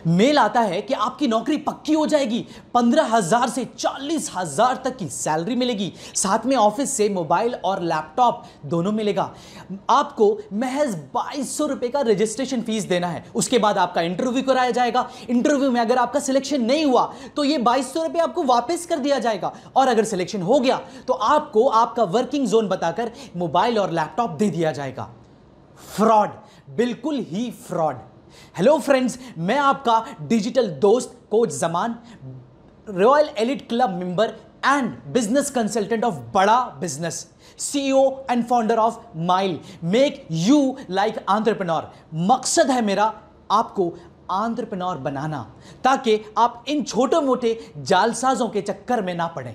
Mail आता है कि आपकी नौकरी पक्की हो जाएगी, 15,000 से 40,000 तक की सैलरी मिलेगी, साथ में ऑफिस से मोबाइल और लैपटॉप दोनों मिलेगा। आपको महज 2200 रुपए का रजिस्ट्रेशन फीस देना है। उसके बाद आपका इंटरव्यू कराया जाएगा। इंटरव्यू में अगर आपका सिलेक्शन नहीं हुआ तो ये 2200 रुपए आपको वापस कर दिया जाएगा, और अगर सिलेक्शन हो गया तो आपको आपका वर्किंग जोन बताकर मोबाइल और लैपटॉप दे दिया जाएगा। फ्रॉड, बिल्कुल ही फ्रॉड। हेलो फ्रेंड्स, मैं आपका डिजिटल दोस्त coach Zaman, royal elite club member and business consultant of बड़ा business, CEO and founder of माइल, मेक यू लाइक एंटरप्रेन्योर। मकसद है मेरा आपको एंटरप्रेन्योर बनाना, ताकि आप इन छोटे मोटे जालसाजों के चक्कर में ना पड़ें।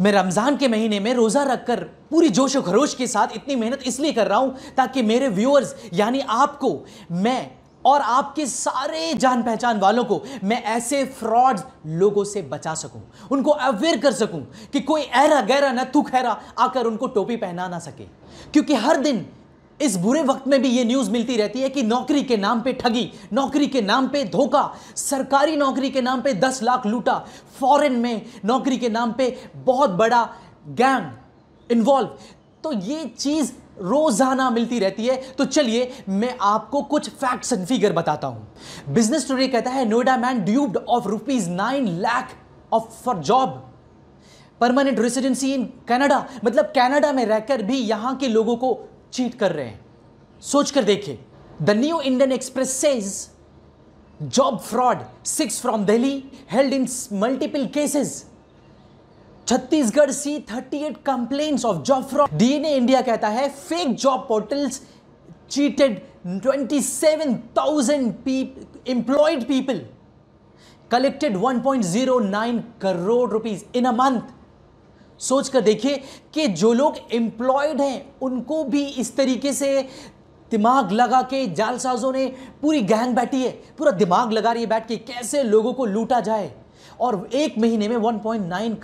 मैं रमजान के महीने में रोजा रखकर पूरी जोश और खरोश के साथ इतनी मेहनत इसलिए कर रहा हूं ताकि मेरे व्यूअर्स यानी आपको, मैं और आपके सारे जान पहचान वालों को मैं ऐसे फ्रॉड लोगों से बचा सकूं, उनको अवेयर कर सकूं कि कोई ऐरा गैरा न तू खैरा आकर उनको टोपी पहना ना सके। क्योंकि हर दिन इस बुरे वक्त में भी ये न्यूज़ मिलती रहती है कि नौकरी के नाम पे ठगी, नौकरी के नाम पे धोखा, सरकारी नौकरी के नाम पे 10 लाख लूटा, फॉरेन में नौकरी के नाम पे बहुत बड़ा गैंग इन्वॉल्व। तो ये चीज़ रोजाना मिलती रहती है। तो चलिए मैं आपको कुछ फैक्ट्स एंड फिगर बताता हूं। बिजनेस टुडे कहता है Noida man duped of ₹9 lakh for job, permanent residency in Canada. मतलब कनाडा में रहकर भी यहां के लोगों को चीट कर रहे हैं। सोच कर देखिए। The New Indian Express says job fraud 6 from Delhi held in multiple cases. Chhattisgarh sees 38 complaints of job fraud. DNA India कहता है fake job portals cheated 27,000 employed people, collected 1.09 crore rupees in a month. सोच कर देखिए कि जो लोग एम्प्लॉयड हैं उनको भी इस तरीके से दिमाग लगा के जालसाजों ने, पूरी गैंग बैठी है, पूरा दिमाग लगा रही है बैठ के कैसे लोगों को लूटा जाए, और एक महीने में 1.09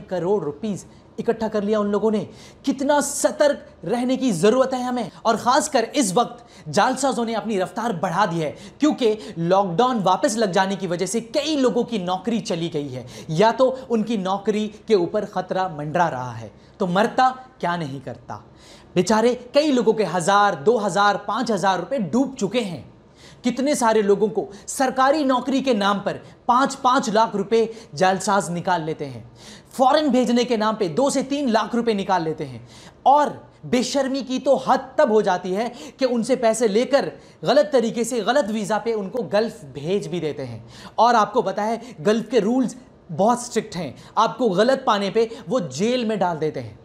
करोड़ रुपीस इकट्ठा कर लिया उन लोगों ने। कितना सतर्क रहने की जरूरत है हमें, और खासकर इस वक्त जालसाजों ने अपनी रफ्तार बढ़ा दी है क्योंकि लॉकडाउन वापस लग जाने की वजह से कई लोगों की नौकरी चली गई है, या तो उनकी नौकरी के ऊपर खतरा मंडरा रहा है, तो मरता क्या नहीं करता। बेचारे कई लोगों के 1000, 2000, 5000 रुपए डूब चुके हैं। कितने सारे लोगों को सरकारी नौकरी के नाम पर 5-5 लाख रुपए जालसाज निकाल लेते हैं। फॉरेन भेजने के नाम पे 2 से 3 लाख रुपए निकाल लेते हैं। और बेशर्मी की तो हद तब हो जाती है कि उनसे पैसे लेकर गलत तरीके से गलत वीज़ा पे उनको गल्फ भेज भी देते हैं। और आपको पता है गल्फ के रूल्स बहुत स्ट्रिक्ट हैं, आपको गलत पाने पे वो जेल में डाल देते हैं।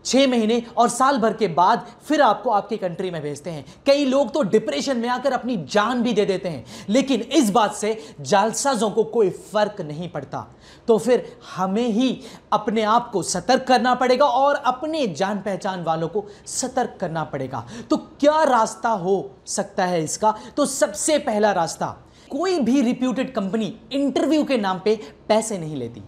6 महीने और साल भर के बाद फिर आपको आपकी कंट्री में भेजते हैं। कई लोग तो डिप्रेशन में आकर अपनी जान भी दे देते हैं, लेकिन इस बात से जालसाजों को कोई फर्क नहीं पड़ता। तो फिर हमें ही अपने आप को सतर्क करना पड़ेगा और अपने जान पहचान वालों को सतर्क करना पड़ेगा। तो क्या रास्ता हो सकता है इसका? तो सबसे पहला रास्ता, कोई भी रिप्यूटेड कंपनी इंटरव्यू के नाम पे पैसे नहीं लेती।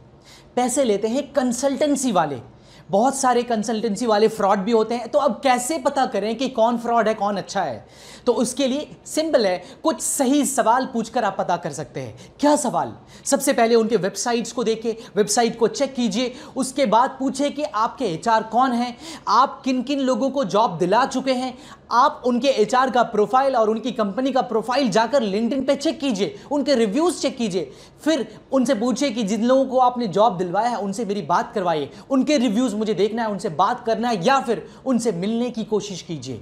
पैसे लेते हैं कंसल्टेंसी वाले। बहुत सारे कंसल्टेंसी वाले फ्रॉड भी होते हैं। तो अब कैसे पता करें कि कौन फ्रॉड है कौन अच्छा है? तो उसके लिए सिंपल है, कुछ सही सवाल पूछकर आप पता कर सकते हैं। क्या सवाल? सबसे पहले उनके वेबसाइट्स को देखें, वेबसाइट को चेक कीजिए। उसके बाद पूछे कि आपके एचआर कौन हैं, आप किन किन लोगों को जॉब दिला चुके हैं। आप उनके एचआर का प्रोफाइल और उनकी कंपनी का प्रोफाइल जाकर लिंक्डइन पे चेक कीजिए, उनके रिव्यूज चेक कीजिए। फिर उनसे पूछिए कि जिन लोगों को आपने जॉब दिलवाया है उनसे मेरी बात करवाइए, उनके रिव्यूज मुझे देखना है, उनसे बात करना है, या फिर उनसे मिलने की कोशिश कीजिए।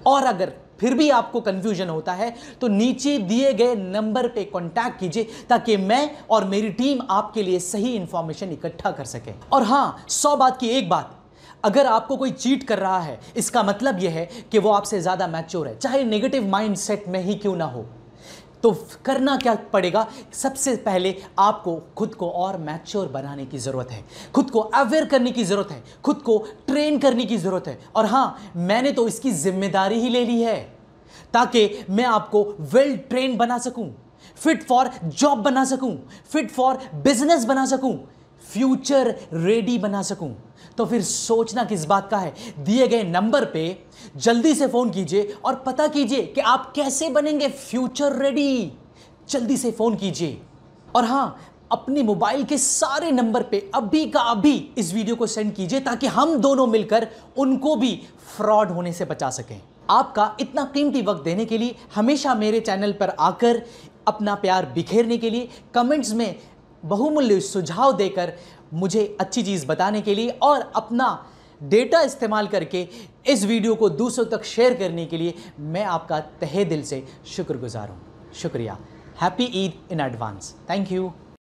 और अगर फिर भी आपको कंफ्यूजन होता है तो नीचे दिए गए नंबर पे कांटेक्ट कीजिए ताकि मैं और मेरी टीम आपके लिए सही इंफॉर्मेशन इकट्ठा कर सके। और हां, 100 बात की एक बात, अगर आपको कोई चीट कर रहा है इसका मतलब यह है कि वो आपसे ज्यादा मैच्योर है, चाहे नेगेटिव माइंडसेट में ही क्यों ना हो। तो करना क्या पड़ेगा? सबसे पहले आपको खुद को और मैच्योर बनाने की जरूरत है, खुद को अवेयर करने की जरूरत है, खुद को ट्रेन करने की जरूरत है। और हां, मैंने तो इसकी जिम्मेदारी ही ले ली है ताकि मैं आपको वेल ट्रेन बना सकूं, फिट फॉर जॉब बना सकूं, फिट फॉर बिजनेस बना सकूं, फ्यूचर रेडी बना सकूं। तो फिर सोचना किस बात का है। दिए गए नंबर पे जल्दी से फोन कीजिए और पता कीजिए कि आप कैसे बनेंगे फ्यूचर रेडी। जल्दी से फोन कीजिए और हां, अपने मोबाइल के सारे नंबर पे अभी का अभी इस वीडियो को सेंड कीजिए ताकि हम दोनों मिलकर उनको भी फ्रॉड होने से बचा सकें। आपका इतना कीमती वक्त देने के लिए, हमेशा मेरे चैनल पर आकर अपना प्यार बिखेरने के लिए, कमेंट्स में बहुमूल्य सुझाव देकर मुझे अच्छी चीज़ बताने के लिए और अपना डेटा इस्तेमाल करके इस वीडियो को दूसरों तक शेयर करने के लिए मैं आपका तहे दिल से शुक्रगुजार हूँ। शुक्रिया। Happy Eid in advance. Thank you.